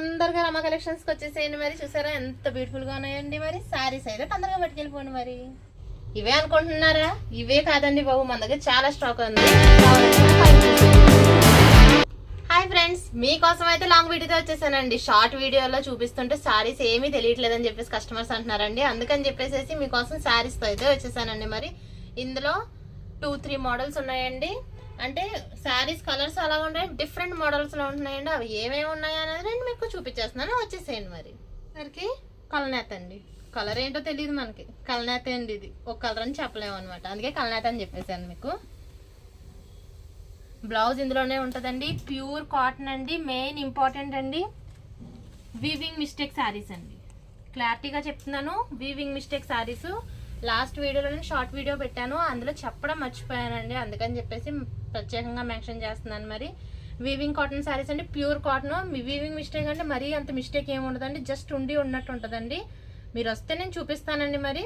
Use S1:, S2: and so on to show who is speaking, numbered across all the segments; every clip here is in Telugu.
S1: తొందరగా రమ కలెక్షన్స్ కి వచ్చేసేయండి. మరి చూసారా ఎంత బ్యూటిఫుల్ గా ఉన్నాయండి. మరి సారీస్ అయితే తొందరగా పట్టుకెళ్ళిపోండి. మరి ఇవే అనుకుంటున్నారా? ఇవే కాదండి బాబు, మన దగ్గర చాలా స్టాక్ ఉంది. హాయ్ ఫ్రెండ్స్, మీకోసం అయితే లాంగ్ వీడియోతో వచ్చేసానండి. షార్ట్ వీడియోలో చూపిస్తుంటే సారీస్ ఏమీ తెలియట్లేదని చెప్పేసి కస్టమర్స్ అంటున్నారండి. అందుకని చెప్పేసి మీకోసం సారీస్ తో అయితే వచ్చేసానండి. మరి ఇందులో 2-3 మోడల్స్ ఉన్నాయండి. అంటే శారీస్ కలర్స్ అలా ఉంటాయి, డిఫరెంట్ మోడల్స్ లో ఉంటున్నాయండి. అవి ఏమేమి ఉన్నాయి అనేది నేను మీకు చూపించేస్తున్నాను. వచ్చేసేయండి. మరి సరికి కలనేత అండి. కలర్ ఏంటో తెలియదు మనకి, కలనేత అండి. ఇది ఒక కలర్ అని చెప్పలేము అనమాట, అందుకే కలనేత అని చెప్పేసాను మీకు. బ్లౌజ్ ఇందులోనే ఉంటుందండి. ప్యూర్ కాటన్ అండి. మెయిన్ ఇంపార్టెంట్ అండి, వీవింగ్ మిస్టేక్ శారీస్ అండి. క్లారిటీగా చెప్తున్నాను, వీవింగ్ మిస్టేక్ శారీస్. లాస్ట్ వీడియోలో నేను షార్ట్ వీడియో పెట్టాను, అందులో చెప్పడం మర్చిపోయానండి. అందుకని చెప్పేసి ప్రత్యేకంగా మెన్షన్ చేస్తున్నాను. మరి వీవింగ్ కాటన్ శారీస్ అండి, ప్యూర్ కాటన్. వీవింగ్ మిస్టేక్ అంటే మరీ అంత మిస్టేక్ ఏమి ఉండదండి, జస్ట్ ఉన్నట్టు ఉంటుందండి. మీరు వస్తే నేను చూపిస్తానండి. మరి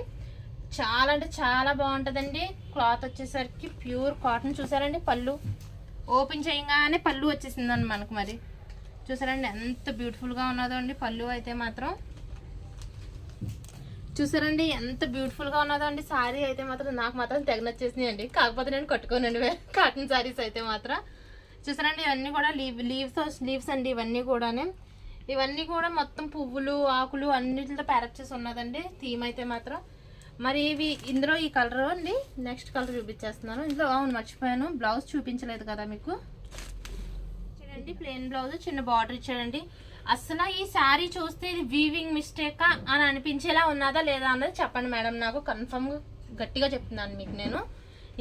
S1: చాలా అంటే చాలా బాగుంటుందండి. క్లాత్ వచ్చేసరికి ప్యూర్ కాటన్. చూసారండి పళ్ళు ఓపెన్ చేయగానే పళ్ళు వచ్చేసిందండి మనకు. మరి చూసారండి ఎంత బ్యూటిఫుల్గా ఉన్నదో అండి పళ్ళు అయితే మాత్రం. చూసారండి ఎంత బ్యూటిఫుల్ గా ఉన్నదో అండి. సారీ అయితే మాత్రం నాకు మాత్రం తెగ నచ్చేసినాయి అండి. కాకపోతే నేను కట్టుకోనండి కాటన్ సారీస్ అయితే మాత్రం. చూసారండి ఇవన్నీ కూడా లీవ్స్ అండి. ఇవన్నీ కూడా మొత్తం పువ్వులు ఆకులు అన్నిటితో ప్యారప్ చేసి ఉన్నదండి థీమ్ అయితే మాత్రం. మరి ఇవి ఇందులో ఈ కలర్ అండి, నెక్స్ట్ కలర్ చూపించేస్తున్నాను. ఇందులో అవును మర్చిపోయాను, బ్లౌజ్ చూపించలేదు కదా మీకు. చూడండి ప్లెయిన్ బ్లౌజ్, చిన్న బార్డర్ ఇచ్చాడండి. అసలు ఈ శారీ చూస్తే ఇది వీవింగ్ మిస్టేకా అని అనిపించేలా ఉన్నదా లేదా అన్నది చెప్పండి మేడం, నాకు కన్ఫర్మ్ గట్టిగా చెప్తున్నాను మీకు నేను.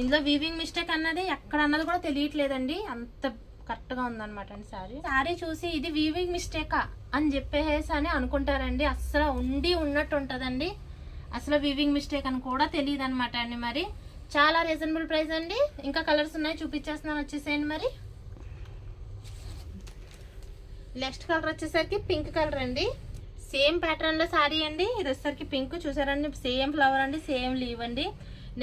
S1: ఇందులో వీవింగ్ మిస్టేక్ అన్నది ఎక్కడ అన్నది కూడా తెలియట్లేదండి, అంత కరెక్ట్ గా ఉందన్నమాట అండి. శారీ చూసి ఇది వీవింగ్ మిస్టేకా అని చెప్పేసి అని అనుకుంటారండి. అసలు ఉన్నట్టు ఉంటుందండి, అసలు వీవింగ్ మిస్టేక్ అని కూడా తెలియదు అనమాట అండి. మరి చాలా రీజనబుల్ ప్రైస్ అండి. ఇంకా కలర్స్ ఉన్నాయి, చూపించేస్తున్నాను, వచ్చేసేయండి. మరి నెక్స్ట్ కలర్ వచ్చేసరికి పింక్ కలర్ అండి. సేమ్ ప్యాటర్న్ లో సారీ అండి. ఇది వచ్చేసరికి పింక్. చూసారండి సేమ్ ఫ్లవర్ అండి, సేమ్ లీవ్ అండి.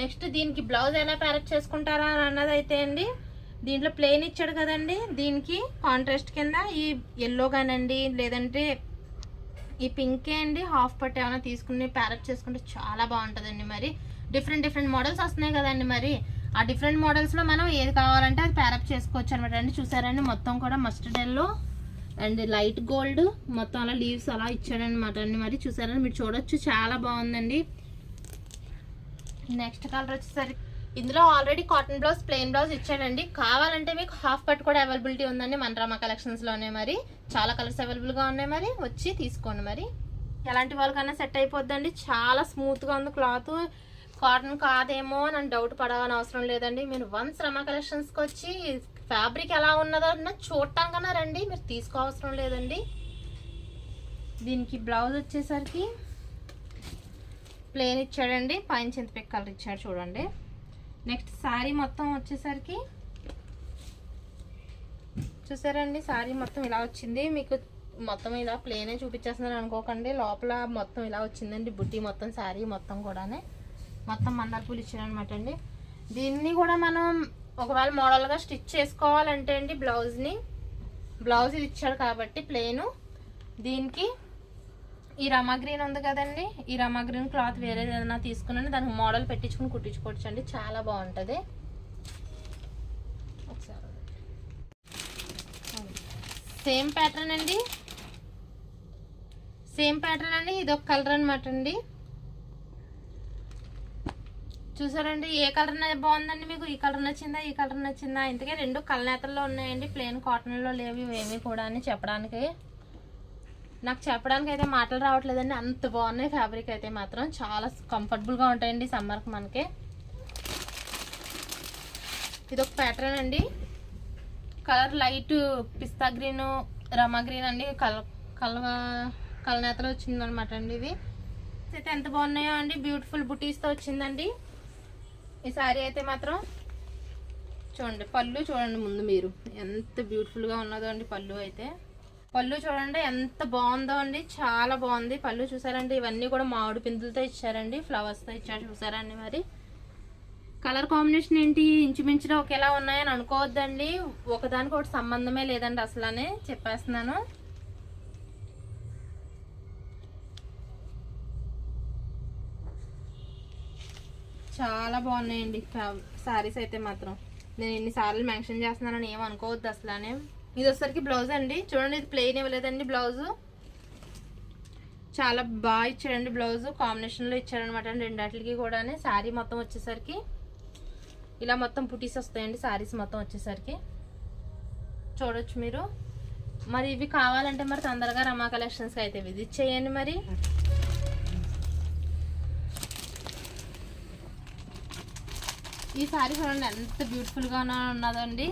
S1: నెక్స్ట్ దీనికి బ్లౌజ్ ఎలా ప్యారప్ చేసుకుంటారా అన్నది అయితే అండి, దీంట్లో ప్లెయిన్ ఇచ్చాడు కదండి, దీనికి కాంట్రాస్ట్ కింద ఈ ఎల్లో గానండి లేదంటే ఈ పింకే అండి హాఫ్ పట్టు ఏమైనా తీసుకుని ప్యారప్ చేసుకుంటే చాలా బాగుంటుందండి. మరి డిఫరెంట్ మోడల్స్ వస్తున్నాయి కదండి. మరి ఆ డిఫరెంట్ మోడల్స్ లో మనం ఏది కావాలంటే అది ప్యారప్ చేసుకోవచ్చు అనమాట అండి. చూసారండి మొత్తం కూడా mustard yellow and light gold మొత్తం అలా లీవ్స్ అలా ఇచ్చాడనమాట అండి. మరి చూసారని మీరు చూడొచ్చు, చాలా బాగుందండి. నెక్స్ట్ కలర్ వచ్చేసరికి ఇందులో already cotton blouse plain blouse ఇచ్చాడండి. కావాలంటే మీకు హాఫ్ పట్టు కూడా అవైలబిలిటీ ఉందండి మన రమ కలెక్షన్స్ లోనే. మరి చాలా కలర్స్ అవైలబుల్ గా ఉన్నాయి, మరి వచ్చి తీసుకోండి. మరి ఎలాంటి వాళ్ళకన్నా సెట్ అయిపోద్దండి, చాలా స్మూత్ గా ఉంది క్లాత్. కాటన్ కాదేమో అని డౌట్ పడవని అవసరం లేదండి. మీరు వన్స్ రమ కలెక్షన్స్ కి వచ్చి ఫ్యాబ్రిక్ ఎలా ఉన్నదో చూడటానికన్నా రండి, మీరు తీసుకోవసరం లేదండి. దీనికి బ్లౌజ్ వచ్చేసరికి ప్లెయిన్ ఇచ్చాడండి, పైన చింతపిక్క కలర్ ఇచ్చాడు చూడండి. నెక్స్ట్ శారీ మొత్తం వచ్చేసరికి చూసారండి, శారీ మొత్తం ఇలా వచ్చింది. మీకు మొత్తం ఇలా ప్లెయినే చూపించేస్తున్నాను అనుకోకండి, లోపల మొత్తం ఇలా వచ్చిందండి బుట్టి మొత్తం. శారీ మొత్తం కూడానే మొత్తం మందార పూలు ఇచ్చాడు అనమాట అండి. దీన్ని కూడా మనం ఒకవేళ మోడల్గా స్టిచ్ చేసుకోవాలంటే అండి బ్లౌజ్ ఇది ఇచ్చాడు కాబట్టి ప్లెయిన్. దీనికి ఈ రమా గ్రీన్ ఉంది కదండి, ఈ రమా గ్రీన్ క్లాత్ వేరే ఏదైనా తీసుకుని దానికి మోడల్ పెట్టించుకుని కుట్టించుకోవచ్చు అండి, చాలా బాగుంటుంది. ఒకసారి సేమ్ ప్యాటర్న్ అండి, ఇది ఒక కలర్ అనమాట అండి. చూసారండి ఏ కలర్ బాగుందండి మీకు? ఈ కలర్ నచ్చిందా, ఈ కలర్ నచ్చిందా? ఇంతకే రెండు కలనేతల్లో ఉన్నాయండి, ప్లెయిన్ కాటన్లో లేవు ఇవేమి కూడా అని చెప్పడానికి. నాకు చెప్పడానికి అయితే మాటలు రావట్లేదండి, అంత బాగున్నాయి ఫ్యాబ్రిక్ అయితే మాత్రం. చాలా కంఫర్టబుల్గా ఉంటాయండి సమ్మర్కి మనకి. ఇది ఒక అండి, కలర్ లైట్ పిస్తా గ్రీన్ రమా గ్రీన్ అండి, కలనేతలో వచ్చిందనమాట అండి. ఇది అయితే ఎంత బాగున్నాయో అండి, బ్యూటిఫుల్ బుటీస్తో వచ్చిందండి ఈ సారీ అయితే మాత్రం. చూడండి పళ్ళు చూడండి ముందు మీరు ఎంత బ్యూటిఫుల్గా ఉన్నదో అండి. పళ్ళు చూడండి ఎంత బాగుందో అండి, చాలా బాగుంది పళ్ళు. చూసారండి ఇవన్నీ కూడా మామిడి పిందులతో ఇచ్చారండి, ఫ్లవర్స్తో ఇచ్చారు చూసారండి. మరి కలర్ కాంబినేషన్ ఏంటి ఇంచుమించులో ఒకేలా ఉన్నాయని అనుకోవద్దండి, ఒకదానికి ఒకటి సంబంధమే లేదండి అసలనే చెప్పేస్తున్నాను. చాలా బాగున్నాయండి శారీస్ అయితే మాత్రం. నేను ఎన్నిసార్లు మెన్షన్ చేస్తున్నానని ఏం అనుకోవద్దు అసలు. ఇది వచ్చేసరికి బ్లౌజ్ అండి. చూడండి, ఇది ప్లెయిన్ ఇవ్వలేదండి బ్లౌజు. చాలా బాగా ఇచ్చాడండి బ్లౌజ్, కాంబినేషన్లో ఇచ్చాడనమాట అండి రెండాటికి కూడా. శారీ మొత్తం వచ్చేసరికి ఇలా మొత్తం పుటీస్ వస్తాయండి శారీస్ మొత్తం వచ్చేసరికి, చూడొచ్చు మీరు. మరి ఇవి కావాలంటే మరి తొందరగా రమా కలెక్షన్స్కి అయితే విజిట్ చేయండి. మరి ఈ శారీ చూడండి ఎంత బ్యూటిఫుల్గా ఉన్నదండి.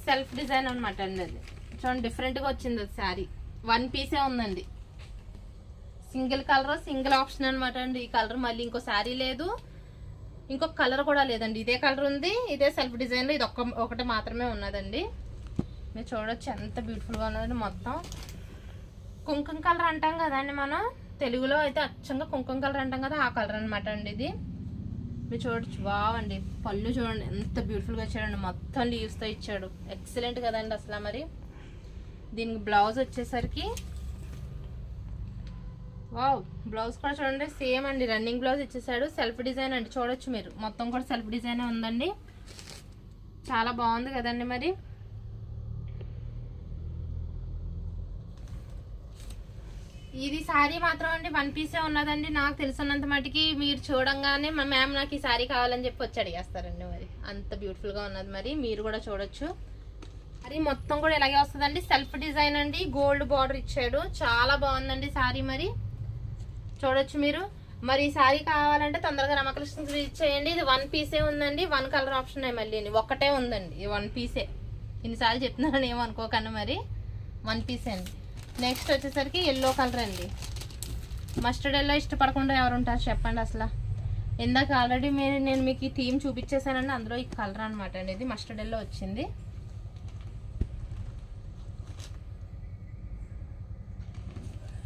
S1: సెల్ఫ్ డిజైన్ అనమాట అండి. అది చూడండి డిఫరెంట్గా వచ్చింది. అది శారీ 1 పీసే ఉందండి. సింగిల్ కలర్, సింగిల్ ఆప్షన్ అనమాట అండి. ఈ కలర్ మళ్ళీ ఇంకో శారీ లేదు, ఇంకొక కలర్ కూడా లేదండి. ఇదే కలర్ ఉంది, ఇదే సెల్ఫ్ డిజైన్లో ఇది ఒకటి మాత్రమే ఉన్నదండి. మీరు చూడొచ్చు ఎంత బ్యూటిఫుల్గా ఉన్నదండి. మొత్తం కుంకుమ కలర్ అంటాం కదండి మనం తెలుగులో అయితే, అచ్చంగా కుంకుమ కలర్ అంటాం కదా, ఆ కలర్ అనమాట అండి ఇది. మీరు చూడొచ్చు. బాగుండి పళ్ళు చూడండి ఎంత బ్యూటిఫుల్గా ఇచ్చాడండి. మొత్తం లీవ్స్తో ఇచ్చాడు. ఎక్సలెంట్ కదండి అసలు. మరి దీనికి బ్లౌజ్ వచ్చేసరికి వావ్, బ్లౌజ్ కూడా చూడండి సేమ్ అండి, రన్నింగ్ బ్లౌజ్ ఇచ్చేసాడు. సెల్ఫ్ డిజైన్ అండి, చూడొచ్చు మీరు. మొత్తం కూడా సెల్ఫ్ డిజైన్ ఉందండి. చాలా బాగుంది కదండి. మరి ఇది శారీ మాత్రం అండి 1 పీసే ఉన్నదండి. నాకు తెలిసినంత మటుకి మీరు చూడంగానే మ్యామ్ నాకు ఈ శారీ కావాలని చెప్పి వచ్చి అడిగేస్తారండి. మరి అంత బ్యూటిఫుల్గా ఉన్నది. మరి మీరు కూడా చూడొచ్చు. మరి మొత్తం కూడా ఇలాగే వస్తుందండి. సెల్ఫ్ డిజైన్ అండి, గోల్డ్ బార్డర్ ఇచ్చాడు. చాలా బాగుందండి శారీ. మరి చూడొచ్చు మీరు. మరి ఈ శారీ కావాలంటే తొందరగా రమా కలెక్షన్స్ విజిట్ చేయండి. ఇది 1 పీసే ఉందండి. 1 కలర్ ఆప్షన్ మళ్ళీ ఒక్కటే ఉందండి. ఇది 1 పీసే. ఇన్నిసార్లు చెప్తున్నాను ఏమనుకోకండి. మరి 1 పీసే అండి. నెక్స్ట్ వచ్చేసరికి ఎల్లో కలర్ అండి. మస్టర్డ్ ఎల్లో ఇష్టపడకుండా ఎవరు ఉంటారు చెప్పండి అసలు. ఇందాక ఆల్రెడీ నేను మీకు ఈ థీమ్ చూపించేసానండి, అందులో ఈ కలర్ అనమాట అండి. ఇది మస్టర్డ్ ఎల్లో వచ్చింది.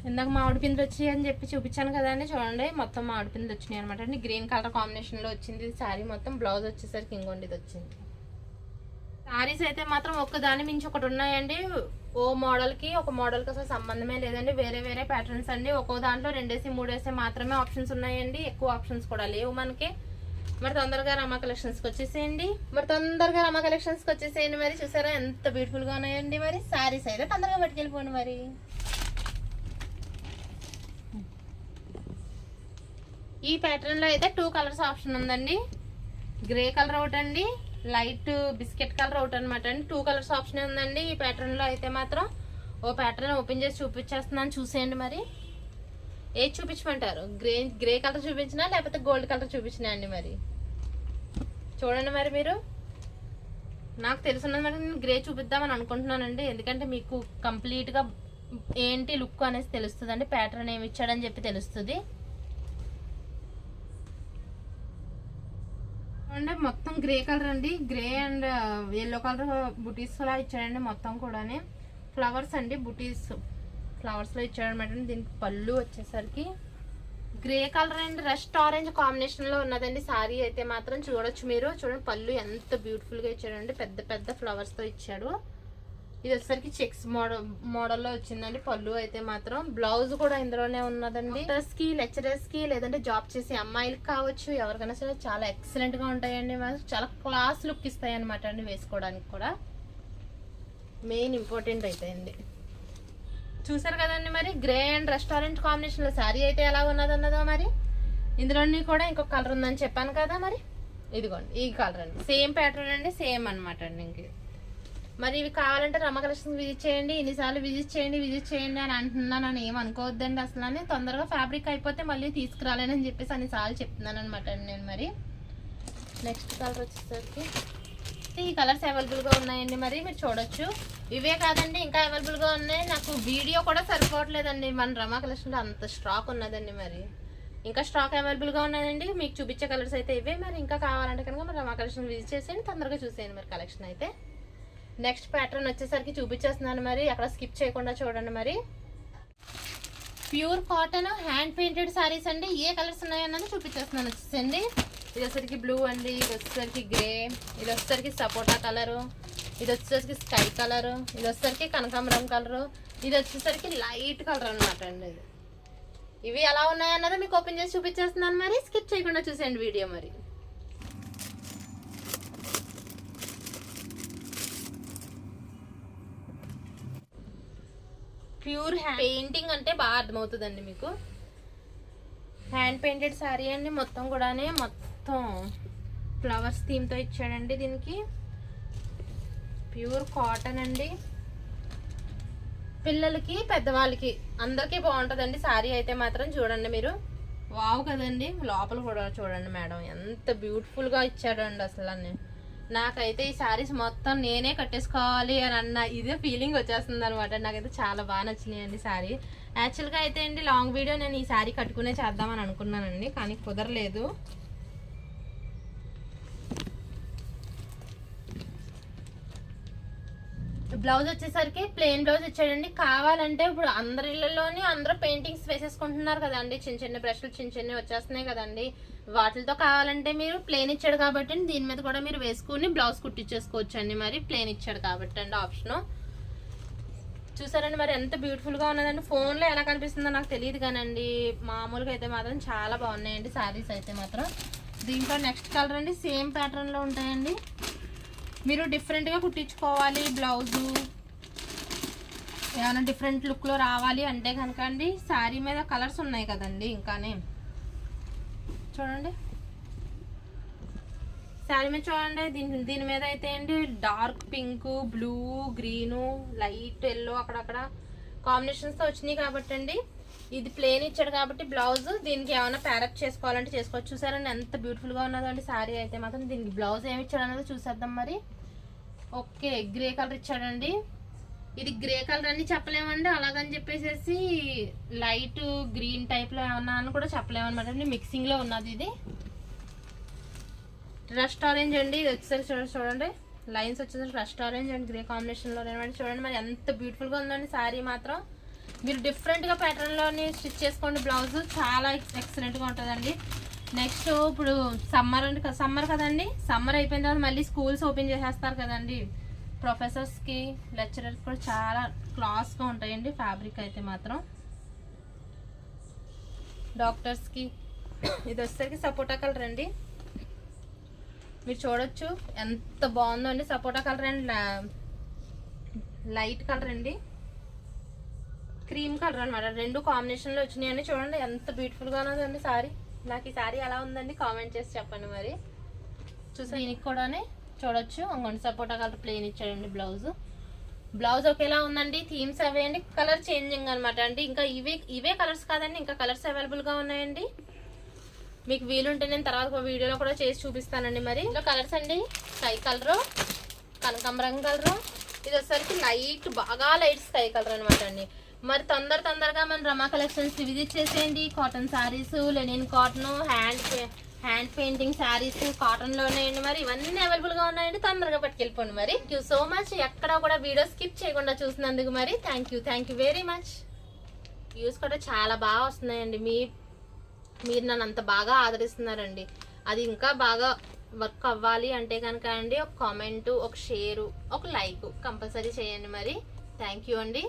S1: ఇందాక మామిడి పిందులు వచ్చాయి అని చెప్పి చూపించాను కదా అండి. చూడండి మొత్తం మామిడి పిందులు వచ్చినాయి అనమాట అండి. గ్రీన్ కలర్ కాంబినేషన్లో వచ్చింది శారీ మొత్తం. బ్లౌజ్ వచ్చేసరికి ఇంకోండి ఇది వచ్చింది. శారీస్ అయితే మాత్రం ఒక్కదాని మించి ఒకటి ఉన్నాయండి. ఓ మోడల్కి ఒక మోడల్కి అసలు సంబంధమే లేదండి. వేరే వేరే ప్యాటర్న్స్ అండి. ఒక్కో దాంట్లో 2 3 మాత్రమే ఆప్షన్స్ ఉన్నాయండి. ఎక్కువ ఆప్షన్స్ కూడా లేవు మనకి. మరి తొందరగా రమా కలెక్షన్స్కి వచ్చేసేయండి. మరి చూసారా ఎంత బ్యూటిఫుల్గా ఉన్నాయండి. మరి శారీస్ అయితే తొందరగా పట్టుకెళ్ళిపోండి. మరి ఈ ప్యాటర్న్లో అయితే 2 కలర్స్ ఆప్షన్ ఉందండి. గ్రే కలర్ ఒకటి అండి, లైట్ బిస్కెట్ కలర్ ఒకటి అనమాట అండి. 2 కలర్స్ ఆప్షన్ ఉందండి ఈ ప్యాటర్న్లో అయితే మాత్రం. ఓ ప్యాటర్న్ ఓపెన్ చేసి చూపించేస్తున్నాను, చూసేయండి. మరి ఏది చూపించమంటారు? గ్రే కలర్ చూపించినా లేకపోతే గోల్డ్ కలర్ చూపించినా అండి? మరి చూడండి. మరి మీరు నాకు తెలుసున్నది మరి నేను గ్రే చూపిద్దామని అనుకుంటున్నానండి. ఎందుకంటే మీకు కంప్లీట్గా ఏంటి లుక్ అనేది తెలుస్తుంది అండి. ప్యాటర్న్ ఏమి ఇచ్చాడని చెప్పి తెలుస్తుంది. అండి మొత్తం గ్రే కలర్ అండి. గ్రే అండ్ ఎల్లో కలర్ బుటీస్ లా ఇచ్చాడండి. మొత్తం కూడా ఫ్లవర్స్ అండి, బుటీస్ ఫ్లవర్స్ లో ఇచ్చాడనమాట. దీనికి పళ్ళు వచ్చేసరికి grey colour and rust orange combination లో ఉన్నదండి శారీ అయితే మాత్రం. చూడొచ్చు మీరు. చూడండి పళ్ళు ఎంత బ్యూటిఫుల్ గా ఇచ్చాడండి. పెద్ద పెద్ద ఫ్లవర్స్ తో ఇచ్చాడు. ఇది వచ్చేసరికి చెక్స్ మోడల్లో వచ్చిందండి పళ్ళు అయితే మాత్రం. బ్లౌజ్ కూడా ఇందులోనే ఉన్నదండి. డాక్టర్స్ కి, లెక్చరర్స్ కి, లేదంటే జాబ్ చేసే అమ్మాయిలకు కావచ్చు, ఎవరికైనా సరే చాలా ఎక్సలెంట్ గా ఉంటాయండి. చాలా క్లాస్ లుక్ ఇస్తాయి అనమాట అండి వేసుకోవడానికి కూడా. మెయిన్ ఇంపార్టెంట్ అయితే అండి. చూసారు కదండి. మరి గ్రే అండ్ రెస్టారెంట్ కాంబినేషన్ లో శారీ అయితే ఎలా ఉన్నదన్నదో. మరి ఇందులోని కూడా ఇంకొక కలర్ ఉందని చెప్పాను కదా. మరి ఇదిగోండి ఈ కలర్ అండి. సేమ్ ప్యాటర్న్ అండి, సేమ్ అనమాట అండి. ఇంక మరి ఇవి కావాలంటే రమా కలెక్షన్స్ విజిట్ చేయండి. ఇన్నిసార్లు విజిట్ చేయండి అని అంటున్నాను అని ఏమనుకోవద్దండి అసలు. అని తొందరగా ఫ్యాబ్రిక్ అయిపోతే మళ్ళీ తీసుకురాలేనని చెప్పేసి అన్నిసార్లు చెప్తున్నాను అనమాట అండి నేను. మరి నెక్స్ట్ కలర్ వచ్చేసరికి ఈ కలర్స్ అవైలబుల్గా ఉన్నాయండి. మరి మీరు చూడొచ్చు. ఇవే కాదండి ఇంకా అవైలబుల్గా ఉన్నాయి. నాకు వీడియో కూడా సరిపోవట్లేదండి. మన రమా కలెక్షన్లో అంత స్టాక్ ఉన్నదండి. మరి ఇంకా స్టాక్ అవైలబుల్గా ఉన్నదండి. మీకు చూపించే కలర్స్ అయితే ఇవే. మరి ఇంకా కావాలంటే కనుక మరి రమా కలెక్షన్ విజిట్ చేసేయండి. తొందరగా చూసేయండి మరి కలెక్షన్ అయితే. నెక్స్ట్ ప్యాటర్న్ వచ్చేసరికి చూపించేస్తున్నాను. మరి అక్కడ స్కిప్ చేయకుండా చూడండి. మరి pure cotton hand painted saris అండి. ఏ కలర్స్ ఉన్నాయన్నది చూపించేస్తున్నాను వచ్చేసండి. ఇది వచ్చేసరికి బ్లూ అండి, ఇది వచ్చేసరికి గ్రే, ఇది వచ్చేసరికి సపోటా కలరు, ఇది వచ్చేసరికి స్కై కలరు, ఇది వచ్చేసరికి కనకాంబరం కలరు, ఇది వచ్చేసరికి లైట్ కలర్ అనమాట అండి. ఇది ఇవి ఎలా ఉన్నాయన్నది మీకు ఓపెన్ చేసి చూపించేస్తున్నాను, మరి స్కిప్ చేయకుండా చూసేయండి వీడియో. మరి ప్యూర్ పెయింటింగ్ అంటే బాగా అర్థమవుతుందండి మీకు. హ్యాండ్ పెయింటెడ్ శారీ అండి, మొత్తం కూడానే మొత్తం ఫ్లవర్స్ థీమ్తో ఇచ్చాడండి. దీనికి ప్యూర్ కాటన్ అండి, పిల్లలకి పెద్దవాళ్ళకి అందరికీ బాగుంటుందండి శారీ అయితే మాత్రం. చూడండి మీరు, వావ్ కదండి. లోపల కూడా చూడండి మేడం, ఎంత బ్యూటిఫుల్గా ఇచ్చాడండి. అసలు నాకైతే ఈ శారీస్ మొత్తం నేనే కట్టేసుకోవాలి అని అన్న ఇదే ఫీలింగ్ వచ్చేస్తుంది అనమాట. నాకైతే చాలా బాగా నచ్చినాయండి శారీ. యాక్చువల్గా అయితే అండి లాంగ్ వీడియో నేను ఈ శారీ కట్టుకునే చేద్దామని అనుకున్నానండి, కానీ కుదరలేదు. బ్లౌజ్ వచ్చేసరికి ప్లెయిన్ బ్లౌజ్ ఇచ్చాడండి. కావాలంటే ఇప్పుడు అందరి ఇళ్లలోని అందరూ పెయింటింగ్స్ వేసేసుకుంటున్నారు కదండి, చిన్న చిన్న బ్రష్లు చిన్న చిన్న వచ్చేస్తున్నాయి కదండి. వాటితో కావాలంటే మీరు ప్లెయిన్ ఇచ్చాడు కాబట్టి దీని మీద కూడా మీరు వేసుకుని బ్లౌజ్ కుట్టించేసుకోవచ్చు అండి. మరి ప్లెయిన్ ఇచ్చాడు కాబట్టి అండి ఆప్షను. చూసారండి మరి ఎంత బ్యూటిఫుల్గా ఉన్నదండి. ఫోన్లో ఎలా కనిపిస్తుందో నాకు తెలియదు కానండి, మామూలుగా అయితే మాత్రం చాలా బాగున్నాయండి శారీస్ అయితే మాత్రం. దీంట్లో నెక్స్ట్ కలర్ అండి, సేమ్ ప్యాటర్న్లో ఉంటాయండి. మీరు డిఫరెంట్గా కుట్టించుకోవాలి బ్లౌజు, ఏమైనా డిఫరెంట్ లుక్లో రావాలి అంటే కనుక అండి శారీ మీద కలర్స్ ఉన్నాయి కదండి. ఇంకానే చూడండి శారీ మీద చూడండి, దీని మీద అయితే అండి dark pink, blue, green, light yellow అక్కడక్కడ కాంబినేషన్స్తో వచ్చినాయి కాబట్టి అండి. ఇది ప్లెయిన్ ఇచ్చాడు కాబట్టి బ్లౌజ్ దీనికి ఏమైనా ప్యారప్ చేసుకోవాలంటే చేసుకోవచ్చు. చూసారండి ఎంత బ్యూటిఫుల్గా ఉన్నదండి శారీ అయితే మాత్రం. దీనికి బ్లౌజ్ ఏమి ఇచ్చాడు అన్నది చూసేద్దాం మరి. ఓకే, గ్రే కలర్ ఇచ్చాడండి. ఇది గ్రే కలర్ అని చెప్పలేమండి, అలాగని చెప్పేసి లైట్ గ్రీన్ టైప్లో ఏమన్నా అని కూడా చెప్పలేమన్నమాట అండి. మిక్సింగ్లో ఉన్నది ఇది. రస్ట్ ఆరెంజ్ అండి, ఇది వచ్చేసరికి చూడండి లైన్స్ వచ్చేసరికి రస్ట్ ఆరెంజ్ అండ్ గ్రే కాంబినేషన్లో చూడండి మరి ఎంత బ్యూటిఫుల్గా ఉందండి శారీ మాత్రం. మీరు డిఫరెంట్గా ప్యాటర్న్లోని స్టిచ్ చేసుకోండి బ్లౌజ్, చాలా ఎక్సలెంట్గా ఉంటుందండి. నెక్స్ట్ ఇప్పుడు సమ్మర్ కదండి, సమ్మర్ అయిపోయిన తర్వాత మళ్ళీ స్కూల్స్ ఓపెన్ చేసేస్తారు కదండి. ప్రొఫెసర్స్కి లెక్చరర్స్ కూడా చాలా క్లాస్గా ఉంటాయండి ఫ్యాబ్రిక్ అయితే మాత్రం. డాక్టర్స్కి ఇది వచ్చేసరికి సపోటా కలర్ అండి, మీరు చూడొచ్చు ఎంత బాగుందో అండి. సపోటా కలర్ అండ్ లైట్ కలర్ అండి, క్రీమ్ కలర్ అనమాట, రెండు కాంబినేషన్లో వచ్చినాయండి. చూడండి ఎంత బ్యూటిఫుల్గా ఉన్నదండి శారీ. నాకు ఈ శారీ ఎలా ఉందండి కామెంట్ చేసి చెప్పండి మరి. చూసా దీనికి కూడానే చూడొచ్చు అంగండి సపోటా కలర్ ప్లెయిన్ ఇచ్చాడండి బ్లౌజ్ ఒకేలా ఉందండి. థీమ్స్ అవే అండి, కలర్ చేంజింగ్ అనమాట అండి. ఇంకా ఇవే కలర్స్ కాదండి, ఇంకా కలర్స్ అవైలబుల్గా ఉన్నాయండి. మీకు వీలుంటే నేను తర్వాత వీడియోలో కూడా చేసి చూపిస్తానండి. మరి ఇందులో కలర్స్ అండి, స్కై కలరు, కనకాంబరం కలరు, ఇది వచ్చేసరికి లైట్ బాగా లైట్ స్కై కలర్ అనమాట అండి. మరి తొందరగా మన రమా కలెక్షన్స్ విజిట్ చేసేయండి. Cotton sarees, linen cotton, hand painting sarees కాటన్లోనే అండి. మరి ఇవన్నీ అవైలబుల్గా ఉన్నాయండి, తొందరగా పట్టుకెళ్ళిపోండి. మరి థ్యాంక్ యూ సో మచ్, ఎక్కడ కూడా వీడియో స్కిప్ చేయకుండా చూసినందుకు మరి thank you very much. Views కూడా చాలా బాగా వస్తున్నాయండి. మీరు నన్ను అంత బాగా ఆదరిస్తున్నారండి. అది ఇంకా బాగా వర్క్ అవ్వాలి అంటే కనుక అండి ఒక కామెంటు, ఒక షేరు, ఒక లైక్ కంపల్సరీ చేయండి. మరి థ్యాంక్ యూ అండి.